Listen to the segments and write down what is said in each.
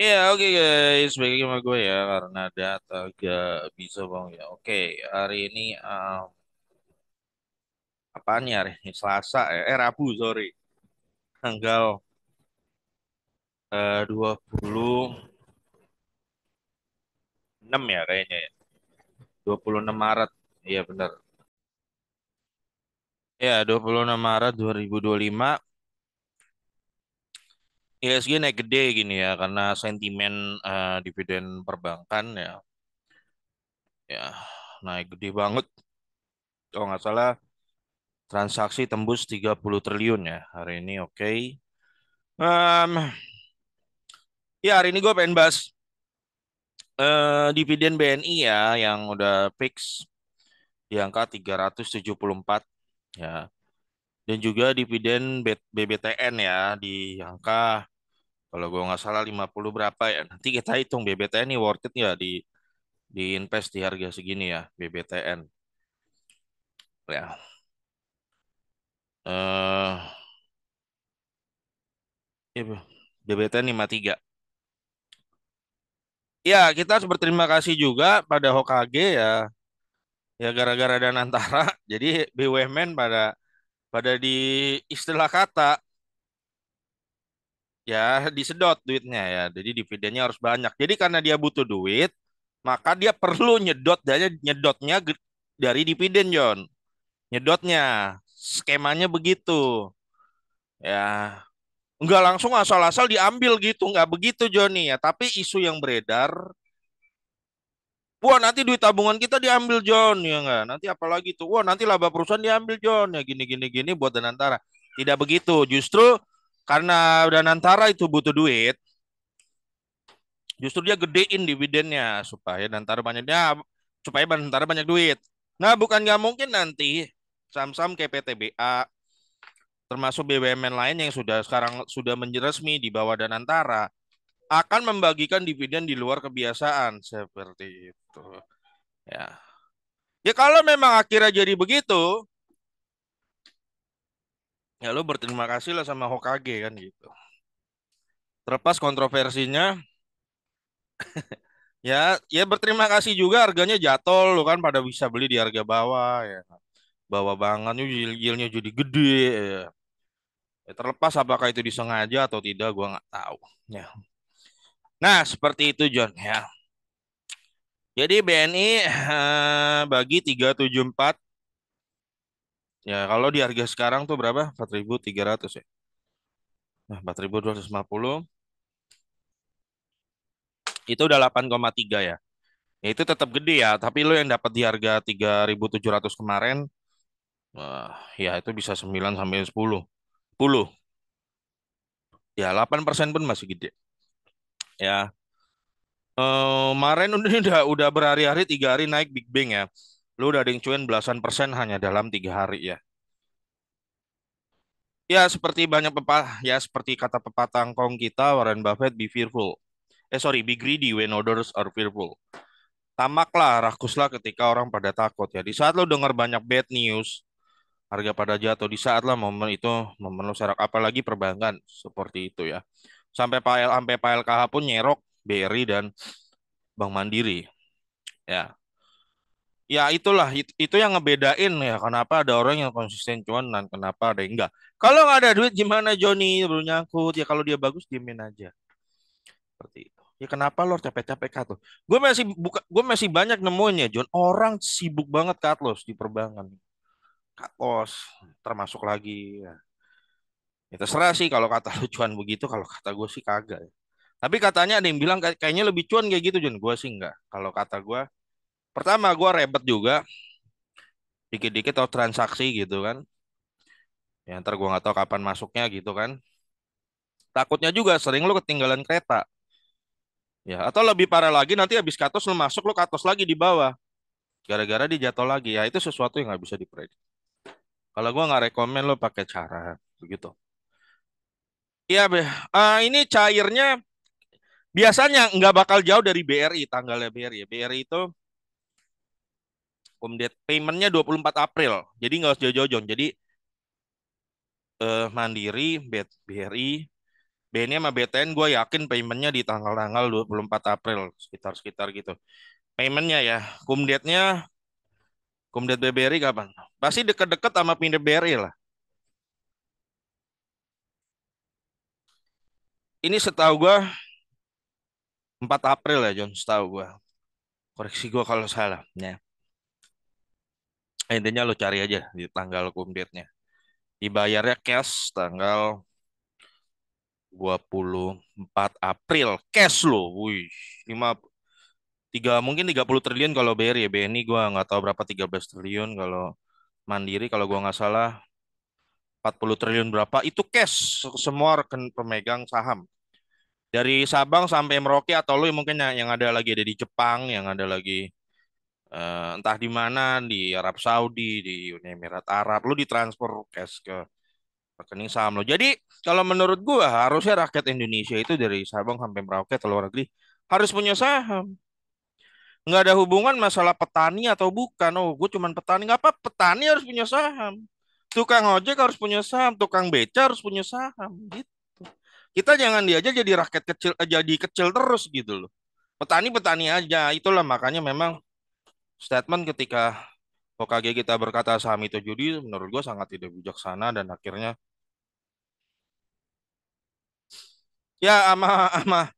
Iya, oke guys, balik lagi sama gue ya karena data gak bisa bang ya. Oke, hari ini apaan ya hari ini? Selasa ya, Rabu sorry, tanggal 26 ya kayaknya ya, 26 Maret. Iya benar. Ya, 26 Maret 2025. ISG naik gede gini ya karena sentimen dividen perbankan ya, ya naik gede banget. Kalau nggak salah transaksi tembus 30 triliun ya hari ini. Oke. Em, Ya, hari ini gue pengen bahas dividen BNI ya yang udah fix di angka 374 ya. Dan juga dividen BBTN ya di angka kalau gue nggak salah 50 berapa ya. Nanti kita hitung BBTN ini worth it nggak di invest di harga segini ya BBTN. Ya. Eh ya, BBTN 53. Ya, kita harus berterima kasih juga pada Hokage ya. Ya gara-gara dan antara jadi BUMN pada di istilah kata ya disedot duitnya ya. Jadi dividennya harus banyak. Jadi karena dia butuh duit, maka dia perlu nyedotnya dari dividen, John. Nyedotnya. Skemanya begitu. Ya, nggak langsung asal-asal diambil gitu, nggak begitu Joni ya. Tapi isu yang beredar, wah nanti duit tabungan kita diambil John ya nggak. Nanti apalagi tuh, wah nanti laba perusahaan diambil John ya gini gini gini buat Danantara. Tidak begitu, justru karena Danantara itu butuh duit, justru dia gedein dividennya supaya Bantara banyak duit. Nah, bukan nggak mungkin nanti saham-saham kayak PTBA termasuk BUMN lain yang sekarang sudah resmi di bawah Danantara akan membagikan dividen di luar kebiasaan seperti itu. Ya. Ya kalau memang akhirnya jadi begitu, ya lu berterima kasih lah sama Hokage kan gitu. Terlepas kontroversinya, ya berterima kasih juga harganya jatuh lu kan pada bisa beli di harga bawah ya. Bawah banget yieldnya jadi gede ya. Ya, terlepas apakah itu disengaja atau tidak gua nggak tahu ya. Nah seperti itu John ya. Jadi BNI bagi 374 ya kalau di harga sekarang tuh berapa? 4.300 ya. Nah, 4.250 itu udah 8,3 ya. Ya itu tetap gede ya, tapi lo yang dapat di harga 3.700 kemarin, ya itu bisa 9 sampai 10. 10. Ya 8% pun masih gede. Ya, kemarin udah berhari-hari 3 hari naik Big Bang ya. Lu udah ada yang cuan belasan persen hanya dalam 3 hari ya. Ya seperti kata pepatah kong kita Warren Buffett be fearful. Sorry, be greedy when others are fearful. Tamaklah, rakuslah ketika orang pada takut ya. Di saat lo dengar banyak bad news, harga pada jatuh di saat lah momen itu momen lo serak apalagi perbankan seperti itu ya. Sampai Pak LKH pun nyerok BRI dan Bank Mandiri ya. Ya itulah itu yang ngebedain ya kenapa ada orang yang konsisten cuan dan kenapa ada yang enggak. Kalau nggak ada duit gimana Joni baru nyangkut ya kalau dia bagus diemin aja seperti itu. Ya kenapa lo capek-capek cut loss? Gue masih banyak nemuin ya John orang sibuk banget cut loss di perbankan. Cut loss termasuk lagi ya. Ya terserah sih kalau kata lu cuan begitu kalau kata gue sih kagak ya. Tapi katanya ada yang bilang kayaknya lebih cuan kayak gitu John. Gue sih enggak. Kalau kata gue pertama gue rebet juga dikit-dikit tahu transaksi gitu kan. Ya ntar gua nggak tahu kapan masuknya gitu kan. Takutnya juga sering lu ketinggalan kereta. Ya, atau lebih parah lagi nanti habis katos lu masuk lu katos lagi di bawah. Gara-gara dia jatuh lagi. Ya itu sesuatu yang nggak bisa diprediksi. Kalau gua nggak rekomen lu pakai cara begitu. Iya, ini cairnya biasanya nggak bakal jauh dari BRI tanggalnya BRI. BRI itu paymentnya 24 April. Jadi nggak usah jauh-jauh. John. Jadi Mandiri, BRI BNI sama BTN gue yakin paymentnya di tanggal-tanggal 24 April, sekitar-sekitar gitu. Paymentnya ya, Kumdet BBRI kapan? Pasti deket-deket sama pindah BRI lah. Ini setahu gue 4 April ya John, setahu gue. Koreksi gue kalau salah. Ya. Intinya lo cari aja di tanggal kumdetnya. Dibayarnya cash tanggal 24 April. Cash lo. Wih, 5, mungkin 30 triliun kalau BRI ya. BNI gue nggak tahu berapa, 13 triliun. Kalau Mandiri kalau gue nggak salah 40 triliun berapa. Itu cash semua rekening pemegang saham. Dari Sabang sampai Merauke atau lu mungkin yang ada lagi ada di Jepang, yang ada lagi entah di mana, di Arab Saudi, di Uni Emirat Arab, lu ditransfer cash ke rekening saham lo. Jadi kalau menurut gua harusnya rakyat Indonesia itu dari Sabang sampai Merauke atau luar negeri harus punya saham. Nggak ada hubungan masalah petani atau bukan. Oh, gue cuman petani. Nggak apa, petani harus punya saham. Tukang ojek harus punya saham. Tukang beca harus punya saham. Gitu. Kita jangan diajar jadi rakyat kecil, jadi kecil terus gitu loh. Petani-petani aja. Itulah makanya memang statement ketika OKG kita berkata saham itu judi, menurut gue sangat tidak bijaksana dan akhirnya ya sama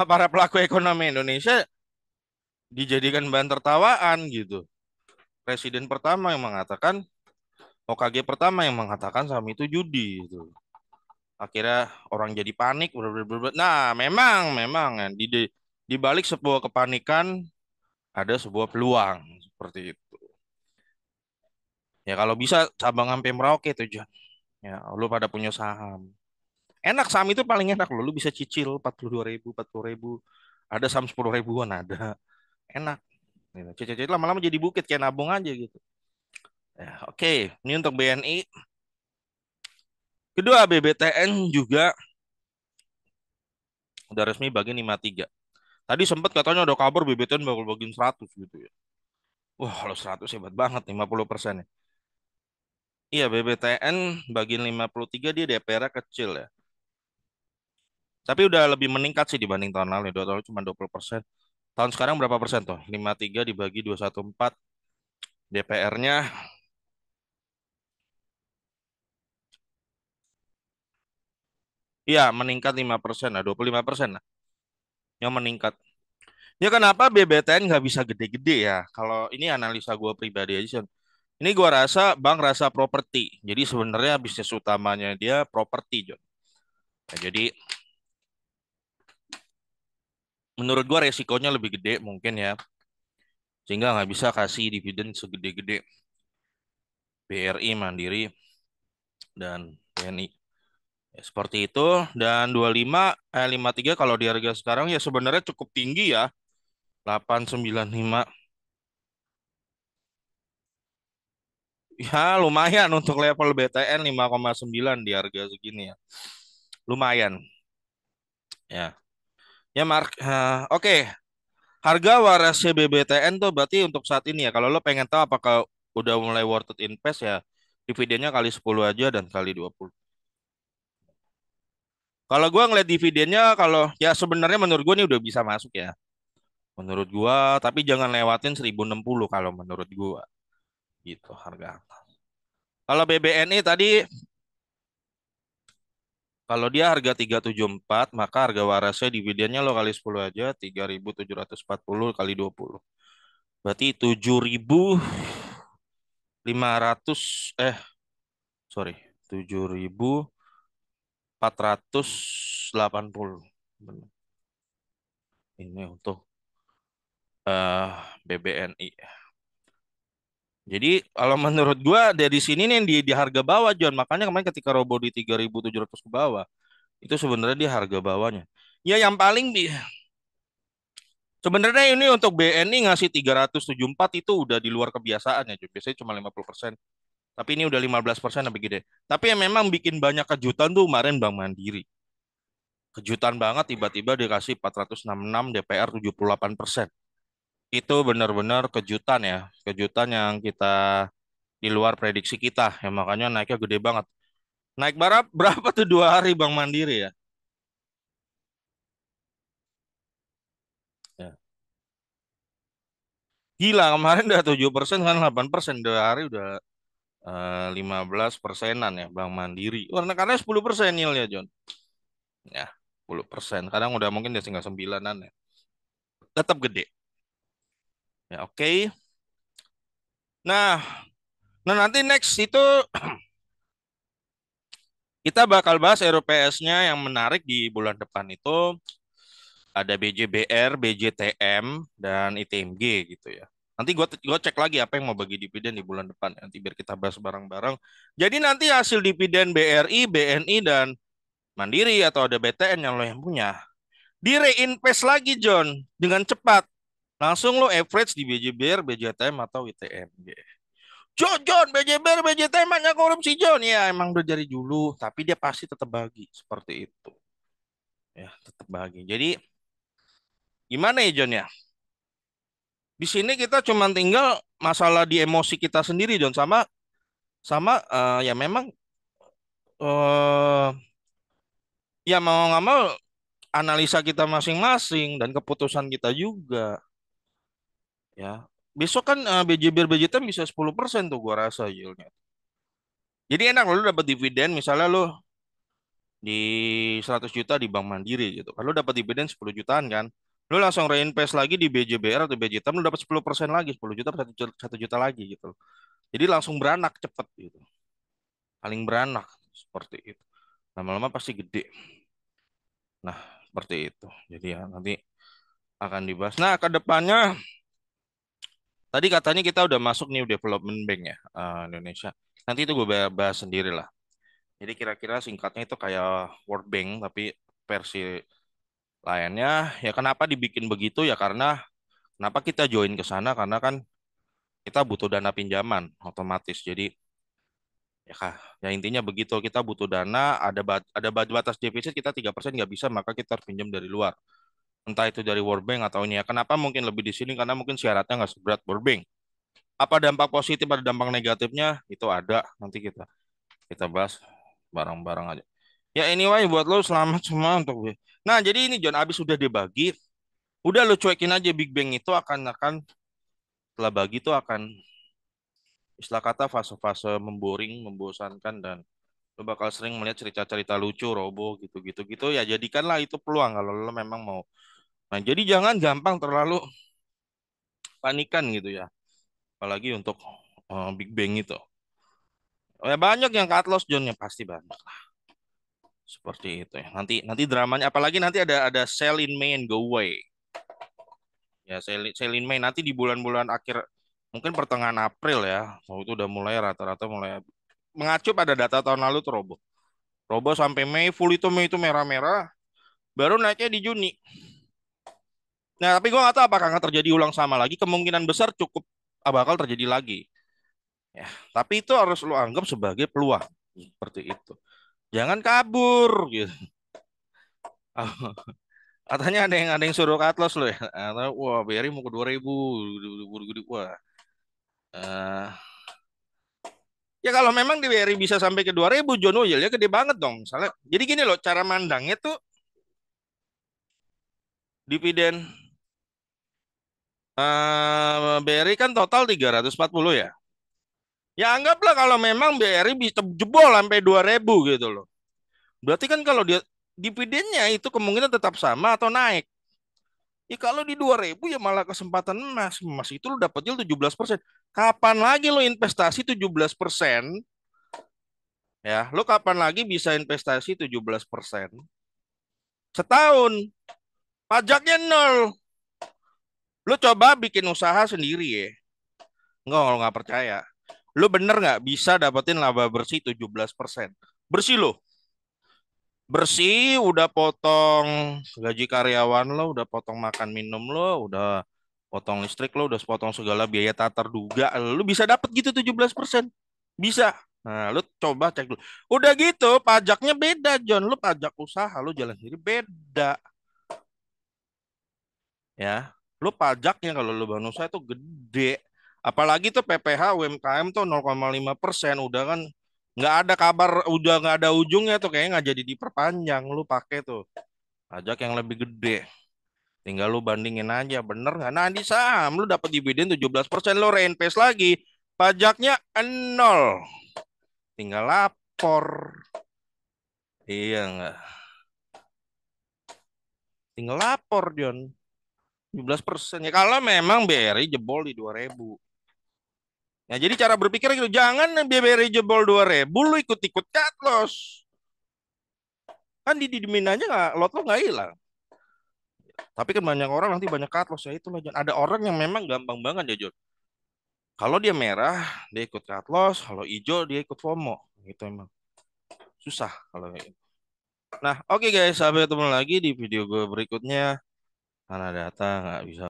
para pelaku ekonomi Indonesia dijadikan bahan tertawaan gitu. Presiden pertama yang mengatakan, OKG pertama yang mengatakan saham itu judi gitu. Akhirnya orang jadi panik. Nah, memang di balik sebuah kepanikan ada sebuah peluang seperti itu. Ya kalau bisa cabang sampai Merauke tuh John. Ya, lu pada punya saham. Enak saham itu paling enak loh. Lu bisa cicil 42.000, 40.000. Ada saham 10 ribuan ada. Enak. Gitu. Cicil-cicil lama-lama jadi bukit kayak nabung aja gitu. Ya, oke, ini untuk BNI. Kedua, BBTN juga udah resmi bagi 53. Tadi sempat katanya ada kabar BBTN bakal bagiin 100 gitu ya. Wah, kalau 100 hebat banget, 50% ya. Iya, BBTN bagian 53 dia DPR kecil ya. Tapi udah lebih meningkat sih dibanding tahun lalu. Dua tahun lalu cuma 20%. Tahun sekarang berapa persen tuh? 53 dibagi 214. DPR-nya iya meningkat 5%, lah 25% lah. Yang meningkat. Ya kenapa BBTN nggak bisa gede-gede ya? Kalau ini analisa gue pribadi aja, Son. Ini gue rasa bank rasa properti. Jadi sebenarnya bisnis utamanya dia properti, John. Ya, jadi menurut gue resikonya lebih gede mungkin ya. Sehingga nggak bisa kasih dividen segede-gede BRI, Mandiri, dan BNI. Ya, seperti itu. Dan 53 kalau di harga sekarang ya sebenarnya cukup tinggi ya. 895. Ya lumayan untuk level BTN 5,9 di harga segini ya. Lumayan ya. Ya oke. Harga warasnya BBTN tuh berarti untuk saat ini ya. Kalau lo pengen tahu apakah udah mulai worth it invest ya, dividennya kali 10 aja dan kali 20. Kalau gua ngeliat dividennya kalau ya sebenarnya menurut gua ini udah bisa masuk ya. Menurut gua, tapi jangan lewatin 1060 kalau menurut gua gitu harga. Kalau BBNI tadi kalau dia harga 374 maka harga warasnya dividennya lo kali 10 aja 3.740 kali 20. Berarti 7.500 sorry 7.480. Ini untuk eh BBNI. Jadi kalau menurut gua dari sini nih di harga bawah John. Makanya kemarin ketika robo di 3.700 ke bawah, itu sebenarnya di harga bawahnya. Ya yang paling sebenarnya ini untuk BNI ngasih 374 itu udah di luar kebiasaan ya John. Biasanya cuma 50%. Tapi ini udah 15% lebih gede. Tapi yang memang bikin banyak kejutan tuh kemarin Bank Mandiri. Kejutan banget tiba-tiba dikasih 466 DPR 78%. Itu benar-benar kejutan ya. Kejutan yang kita di luar prediksi kita. Ya makanya naiknya gede banget. Naik berapa tuh 2 hari Bank Mandiri ya? Gila, kemarin udah 7% kan 8%, 2 hari udah 15%-an ya Bank Mandiri. Karena 10% ya John. Ya, 10%. Kadang udah mungkin udah tinggal 9-an ya. Tetap gede. Ya, oke. Nah, nah nanti next itu kita bakal bahas RUPS-nya yang menarik di bulan depan itu ada BJBR, BJTM, dan ITMG gitu ya. Nanti gue cek lagi apa yang mau bagi dividen di bulan depan. Nanti biar kita bahas bareng-bareng. Jadi nanti hasil dividen BRI, BNI, dan Mandiri atau ada BTN yang lo yang punya. Di reinvest lagi John dengan cepat. Langsung lo average di BJBR, BJTM atau ITMG. John, BJBR, BJTM hanya korupsi John. Ya emang udah dari dulu. Tapi dia pasti tetap bagi. Seperti itu. Ya tetap bagi. Jadi gimana ya John ya? Di sini kita cuma tinggal masalah di emosi kita sendiri, John. Sama sama ya memang eh ya mau nggak mau analisa kita masing-masing dan keputusan kita juga, ya. Besok kan BJBR BJT bisa 10% tuh gua rasa yieldnya. Jadi enak lo dapat dividen misalnya lo di 100 juta di Bank Mandiri gitu. Kalau dapat dividen 10 jutaan kan. Lo langsung reinvest lagi di BJBR atau BJT, lo dapat 10% lagi, 10 juta 1 juta lagi gitu. Jadi langsung beranak cepet gitu. Paling beranak seperti itu. Lama-lama pasti gede. Nah, seperti itu. Jadi ya nanti akan dibahas. Nah, ke depannya tadi katanya kita udah masuk New Development Bank ya, Indonesia. Nanti itu gue bahas sendiri lah. Jadi kira-kira singkatnya itu kayak World Bank tapi versi lainnya. Ya kenapa dibikin begitu ya karena kenapa kita join ke sana karena kan kita butuh dana pinjaman otomatis. Jadi ya kah, ya intinya begitu kita butuh dana, ada batas defisit kita 3% nggak bisa, maka kita harus pinjam dari luar. Entah itu dari World Bank atau ini ya. Kenapa mungkin lebih di sini? Karena mungkin syaratnya nggak seberat World Bank. Apa dampak positif, ada dampak negatifnya? Itu ada. Nanti kita bahas bareng-bareng aja. Ya anyway, buat lo selamat semua untuk gue. Nah, jadi ini John, abis udah dibagi, udah lo cuekin aja Big Bang itu akan setelah bagi itu akan istilah kata fase-fase memboring, membosankan dan lo bakal sering melihat cerita-cerita lucu, robo gitu-gitu gitu. Ya jadikanlah itu peluang kalau lo memang mau. Nah, jadi jangan gampang terlalu panikan gitu ya. Apalagi untuk Big Bang itu. Ya banyak yang cut loss John ya pasti banyak. Seperti itu ya. Nanti nanti dramanya apalagi nanti ada sell in May and go away. Ya sell in May nanti di bulan-bulan akhir mungkin pertengahan April ya. Oh, itu udah mulai rata-rata mulai mengacu pada data tahun lalu tuh robo. Robo sampai Mei full itu Mei itu merah-merah baru naiknya di Juni. Nah, tapi gua nggak tahu apakah akan terjadi ulang sama lagi. Kemungkinan besar cukup bakal terjadi lagi. Ya, tapi itu harus lo anggap sebagai peluang seperti itu. Jangan kabur gitu. Katanya ada yang suruh cut loss lo ya. Atau, wah, BRI mau ke 2000. Wah. Eh, ya kalau memang di BRI bisa sampai ke 2000, John Will ya gede banget dong. Misalnya, jadi gini loh, cara mandangnya tuh dividen BRI kan total 340 ya. Ya anggaplah kalau memang BRI bisa jebol sampai 2000 gitu loh. Berarti kan kalau dia dividennya itu kemungkinan tetap sama atau naik. Ya kalau di 2000 ya malah kesempatan emas. Emas itu lo dapat yield 17%. Kapan lagi lo investasi 17%? Ya, lo kapan lagi bisa investasi 17%? Setahun. Pajaknya nol. Lo coba bikin usaha sendiri ya. Enggak, kalau nggak percaya. Lo bener nggak bisa dapetin laba bersih 17%? Bersih lo. Bersih, udah potong gaji karyawan lo, udah potong makan minum lo, udah potong listrik lo, udah potong segala biaya tak terduga, lo bisa dapet gitu 17%. Bisa. Nah, lo coba cek dulu. Udah gitu, pajaknya beda, John. Lo pajak usaha, lo jalan sendiri beda. Ya, lo pajaknya kalau lo bangun usaha itu gede. Apalagi tuh PPh UMKM tuh 0,5%. Udah kan nggak ada kabar, udah nggak ada ujungnya tuh kayaknya nggak jadi diperpanjang. Lu pakai tuh pajak yang lebih gede. Tinggal lu bandingin aja, bener nggak? Nah, di saham lu dapat dividen 17%, lu reinvest lagi, pajaknya nol. Tinggal lapor. Iya nggak? Tinggal lapor, John. 17%. Ya kalau memang BRI jebol di 2000. Ya jadi cara berpikir gitu, jangan BRI jebol 2000, lu ikut-ikut cut loss. Kan didimin aja nggak, lot lo nggak hilang. Tapi kan banyak orang nanti banyak cut loss, ya itulah John. Ada orang yang memang gampang banget ya John. Kalau dia merah, dia ikut cut loss. Kalau hijau, dia ikut FOMO. Gitu emang. Susah kalau kayak gitu. Nah, oke guys, sampai ketemu lagi di video gue berikutnya. Karena data nggak bisa